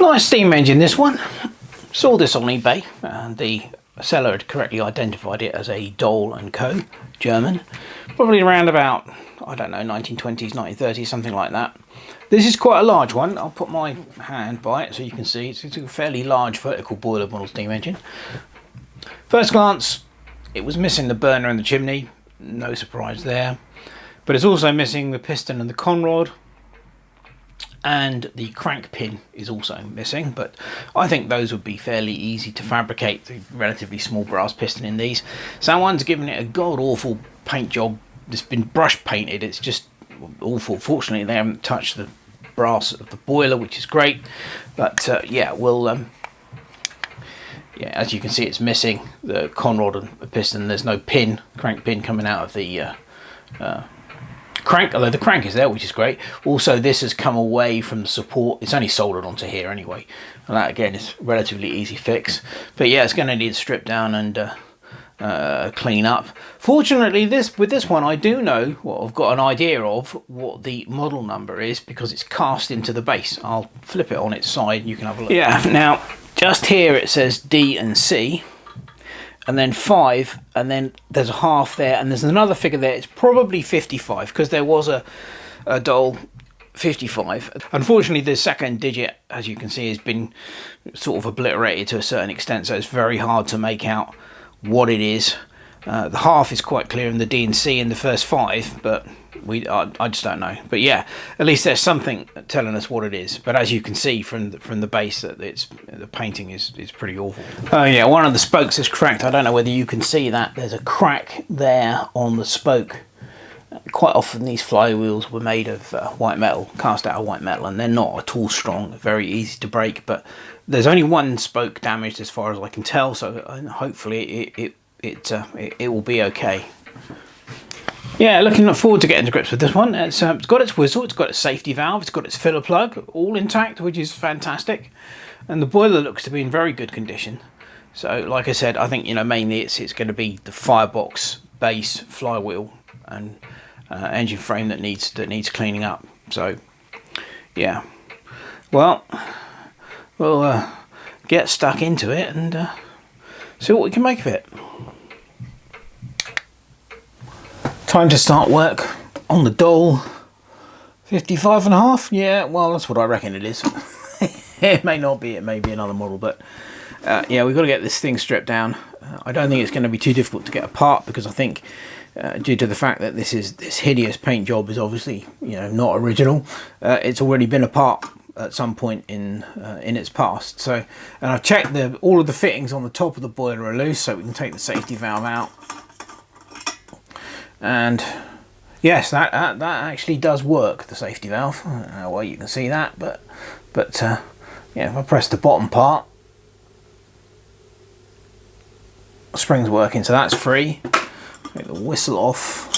Nice steam engine, this one. Saw this on eBay, and the seller had correctly identified it as a Doll & Co. German. Probably around about, I don't know, 1920s, 1930s, something like that. This is quite a large one. I'll put my hand by it so you can see. It's a fairly large vertical boiler model steam engine. First glance, it was missing the burner and the chimney. No surprise there. But it's also missing the piston and the conrod. And the crank pin is also missing, but I think those would be fairly easy to fabricate. The relatively small brass piston in these. Someone's given it a god-awful paint job. It's been brush painted. It's just awful. Fortunately, they haven't touched the brass of the boiler, which is great. But yeah, we'll yeah, as you can see, it's missing the conrod and the piston. There's no pin, crank pin coming out of the crank, although the crank is there, which is great. Also, this has come away from the support. It's only soldered onto here anyway, and that again is relatively easy fix. But yeah, it's going to need stripped down and clean up. Fortunately, with this one, I do know, well, I've got an idea of what the model number is because it's cast into the base. I'll flip it on its side and you can have a look. Yeah, now just here it says D and C, and then 5, and then there's a half there, and there's another figure there. It's probably 55 because there was a Doll 55. Unfortunately, the second digit, as you can see, has been sort of obliterated to a certain extent, so it's very hard to make out what it is. The half is quite clear in the D and C in the first 5, but I just don't know. But yeah, at least there's something telling us what it is. But as you can see from the base, that the painting is pretty awful. Oh yeah, one of the spokes is cracked. I don't know whether you can see that. There's a crack there on the spoke. Quite often these flywheels were made of white metal, cast out of white metal, and they're not at all strong, very easy to break. But there's only one spoke damaged as far as I can tell, so hopefully it will be okay. Yeah, looking forward to getting to grips with this one. It's got its whistle, it's got its safety valve, it's got its filler plug, all intact, which is fantastic. And the boiler looks to be in very good condition. So, like I said, I think, you know, mainly it's going to be the firebox, base, flywheel, and engine frame that needs cleaning up. So, yeah. Well, we'll get stuck into it and see what we can make of it. Time to start work on the Doll 55.5. Yeah, well, that's what I reckon it is. It may not be, it may be another model, but yeah, we've got to get this thing stripped down. I don't think it's going to be too difficult to get apart because I think due to the fact that this hideous paint job is obviously, you know, not original, it's already been apart at some point in its past. So, and I've checked all of the fittings on the top of the boiler are loose, so we can take the safety valve out. And yes, that actually does work, the safety valve. I don't know why you can see that, but yeah, if I press the bottom part, the spring's working, so that's free. Take the whistle off.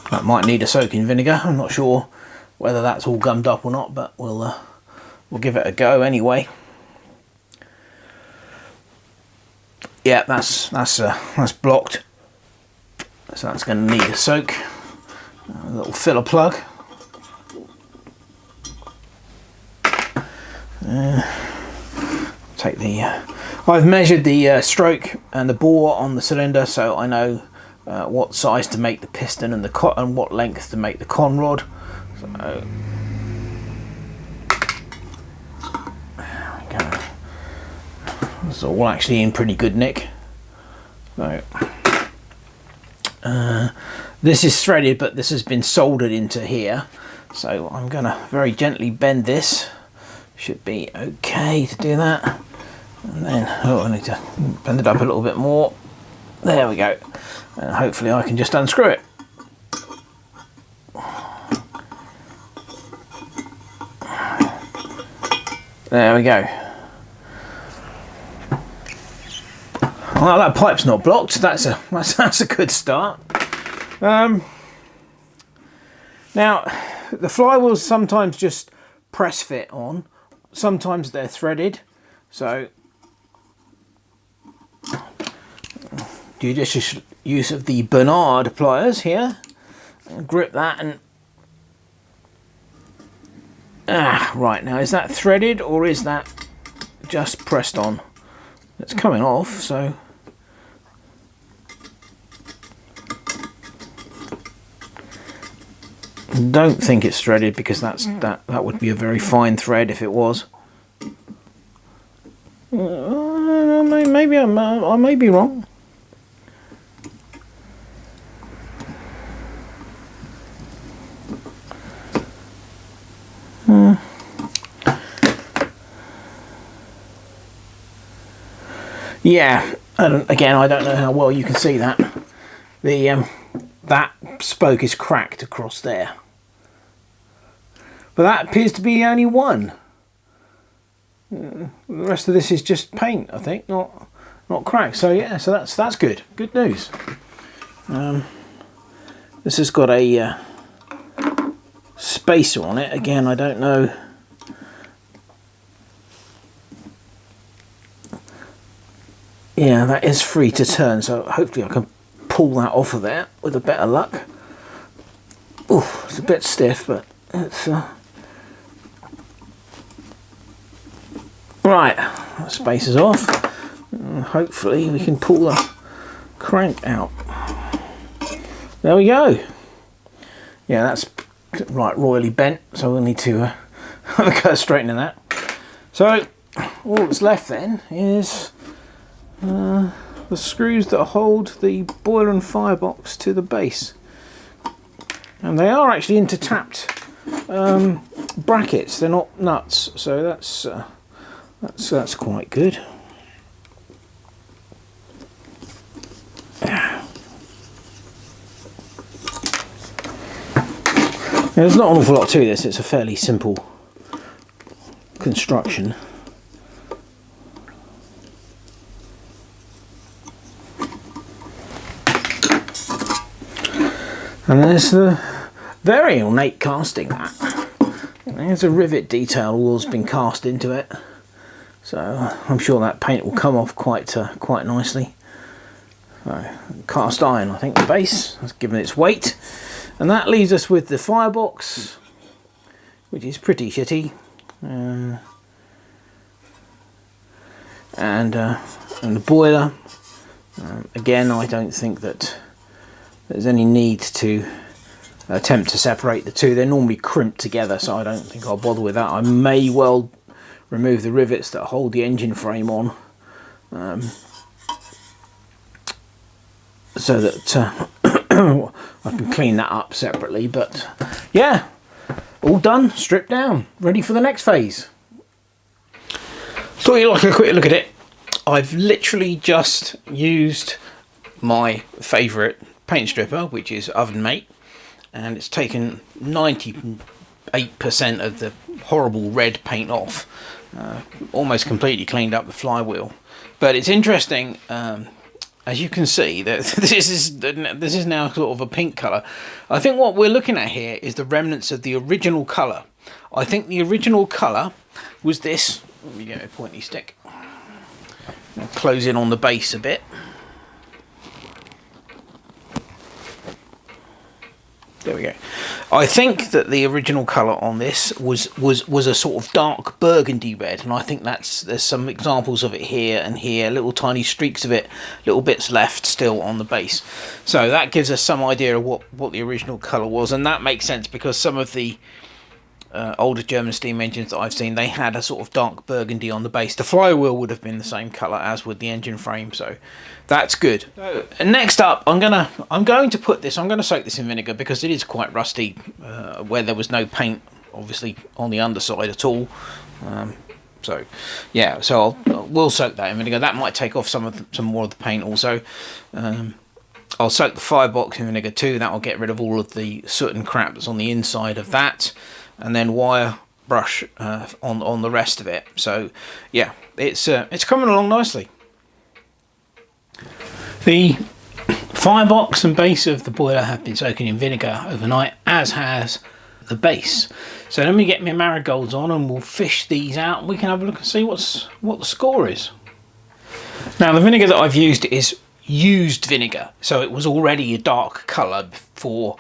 That might need a soak in vinegar. I'm not sure whether that's all gummed up or not, but we'll give it a go anyway. Yeah, that's blocked, so that's going to need a soak. A little filler plug. Take the. I've measured the stroke and the bore on the cylinder, so I know what size to make the piston and and what length to make the conrod. So there we go. It's all actually in pretty good nick. So this is threaded, but this has been soldered into here. So I'm gonna very gently bend this. Should be okay to do that. And then, oh, I need to bend it up a little bit more. There we go. And hopefully I can just unscrew it. There we go. Well, that pipe's not blocked. That's a good start. Now, the flywheels sometimes just press fit on. Sometimes they're threaded. So, judicious use of the Bernard pliers here. And grip that and Right, now is that threaded or is that just pressed on? It's coming off, so don't think it's threaded, because that would be a very fine thread if it was. Maybe I may be wrong. Yeah, again, I don't know how well you can see that. The that spoke is cracked across there, but that appears to be the only one. The rest of this is just paint, I think, not cracked. So yeah, so that's good. Good news. This has got a spacer on it. Again, I don't know. Yeah, that is free to turn, so hopefully I can pull that off of there with a bit of luck. Oh, it's a bit stiff, but it's right. That spacer's off. Hopefully we can pull the crank out. There we go. Yeah, that's right, royally bent, so we'll need to go straightening that. So all that's left then is the screws that hold the boiler and firebox to the base, and they are actually intertapped brackets. They're not nuts, so that's quite good. There's not an awful lot to this. It's a fairly simple construction. And there's the very ornate casting. There's a rivet detail all's been cast into it, so I'm sure that paint will come off quite nicely. Cast iron, I think, the base has given its weight, and that leaves us with the firebox, which is pretty shitty, and the boiler. Again, I don't think that there's any need to attempt to separate the two. They're normally crimped together, so I don't think I'll bother with that. I may well remove the rivets that hold the engine frame on, so that I can clean that up separately. But yeah, all done, stripped down, ready for the next phase. Thought you'd like a quick look at it. I've literally just used my favourite paint stripper, which is Ovenmate, and it's taken 98% of the horrible red paint off, almost completely cleaned up the flywheel. But it's interesting, as you can see, that this is now sort of a pink colour. I think what we're looking at here is the remnants of the original colour. I think the original colour was this. Let me get a pointy stick. I'll close in on the base a bit. There we go. I think that the original colour on this was a sort of dark burgundy red, and I think there's some examples of it here and here, little tiny streaks of it, little bits left still on the base. So that gives us some idea of what the original colour was, and that makes sense because some of the older German steam engines that I've seen, they had a sort of dark burgundy on the base. The flywheel would have been the same colour as with the engine frame, so that's good. So next up, I'm going to soak this in vinegar because it is quite rusty, where there was no paint obviously on the underside at all. So yeah, so we'll soak that in vinegar. That might take off some more of the paint also. I'll soak the firebox in vinegar too. That will get rid of all of the soot and crap that's on the inside of that, and then wire brush on the rest of it. So yeah, it's coming along nicely. The firebox and base of the boiler have been soaking in vinegar overnight, as has the base. So let me get my marigolds on and we'll fish these out, and we can have a look and see what the score is. Now the vinegar that I've used is used vinegar, so it was already a dark colour for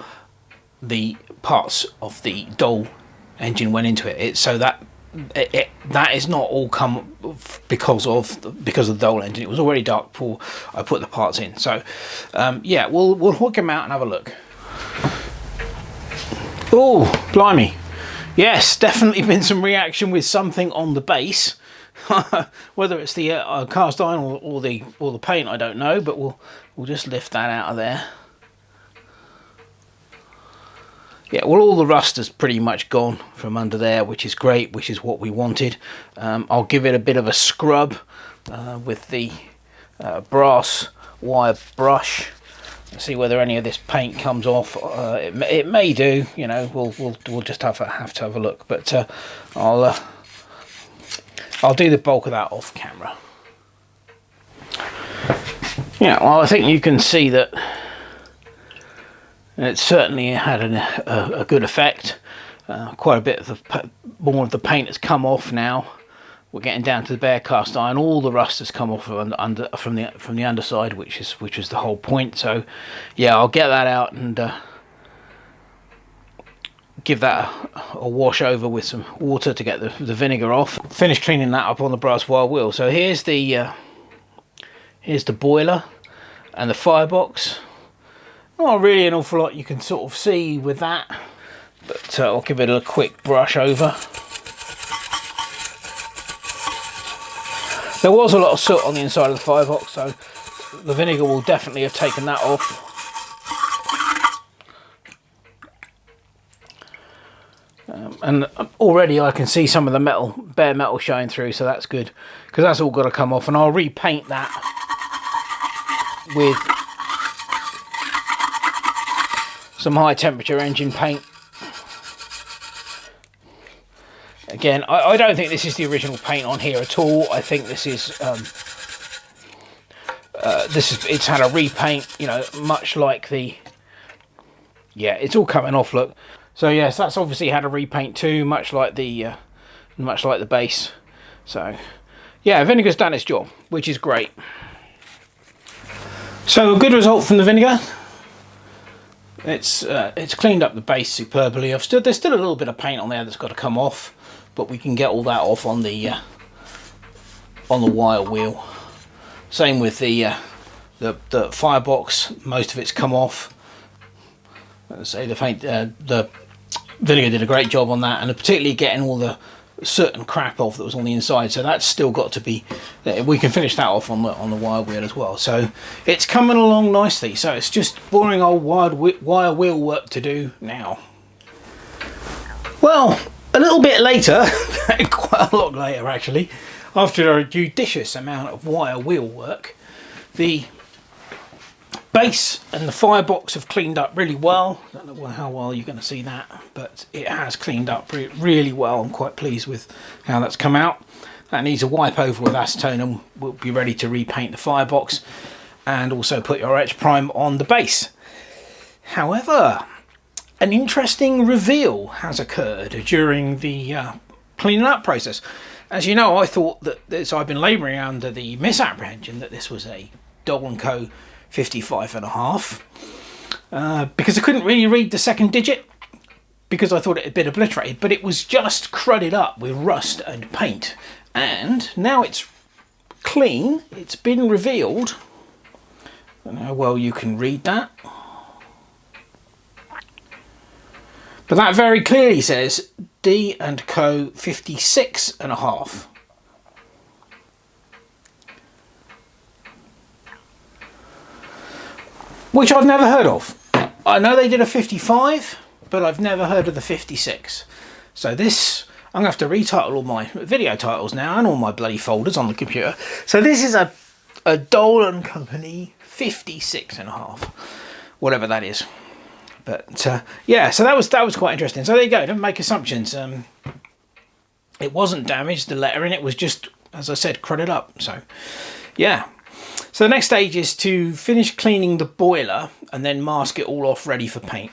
the parts of the dull engine went into it. So that that is not all come because of the Dole engine. It was already dark before I put the parts in. So yeah, we'll hook them out and have a look. Oh, blimey. Yes, definitely been some reaction with something on the base. Whether it's the cast iron or the paint, I don't know, but we'll just lift that out of there. Yeah, well, all the rust is pretty much gone from under there, which is great, which is what we wanted. I'll give it a bit of a scrub with the brass wire brush. See whether any of this paint comes off. It may do. You know, we'll just have to have a look. But I'll do the bulk of that off camera. Yeah, well, I think you can see that it certainly had a good effect. Quite a bit of more of the paint has come off now. We're getting down to the bare cast iron. All the rust has come off from the underside, which is the whole point. So, yeah, I'll get that out and give that a wash over with some water to get the vinegar off. Finish cleaning that up on the brass wire wheel. So here's the boiler and the firebox. Not really an awful lot you can sort of see with that, but I'll give it a quick brush over. There was a lot of soot on the inside of the firebox, so the vinegar will definitely have taken that off. And already I can see some of the bare metal showing through, so that's good, because that's all got to come off, and I'll repaint that with some high temperature engine paint. Again, I don't think this is the original paint on here at all. I think this is it's had a repaint, you know, much like the, yeah, it's all coming off, look. So yes, that's obviously had a repaint too, much like the base. So yeah, vinegar's done its job, which is great. So a good result from the vinegar. It's cleaned up the base superbly. There's still a little bit of paint on there that's got to come off, but we can get all that off on the wire wheel. Same with the firebox. Most of it's come off. Let's say the vinegar did a great job on that, and particularly getting all the soot and crap off that was on the inside. So that's still got to be. We can finish that off on the wire wheel as well. So it's coming along nicely. So it's just boring old wire wheel work to do now. Well, a little bit later, quite a lot later actually, after a judicious amount of wire wheel work, the base and the firebox have cleaned up really well. I don't know how well you're going to see that, but it has cleaned up really well. I'm quite pleased with how that's come out. That needs a wipe over with acetone, and we'll be ready to repaint the firebox and also put your etch prime on the base. However, an interesting reveal has occurred during the cleaning up process. As you know, I thought that I've been labouring under the misapprehension that this was a Dole & Co 55.5 because I couldn't really read the second digit, because I thought it had been obliterated, but it was just crudded up with rust and paint, and now it's clean. It's been revealed. I don't know how well you can read that, but that very clearly says D & Co 56.5. Which I've never heard of. I know they did a 55, but I've never heard of the 56. So this, I'm going to have to retitle all my video titles now and all my bloody folders on the computer. So this is a Dole & Company 56.5, whatever that is. But yeah, so that was quite interesting. So there you go. Don't make assumptions. It wasn't damaged. The lettering, it was just, as I said, crudded up. So yeah. So the next stage is to finish cleaning the boiler and then mask it all off ready for paint.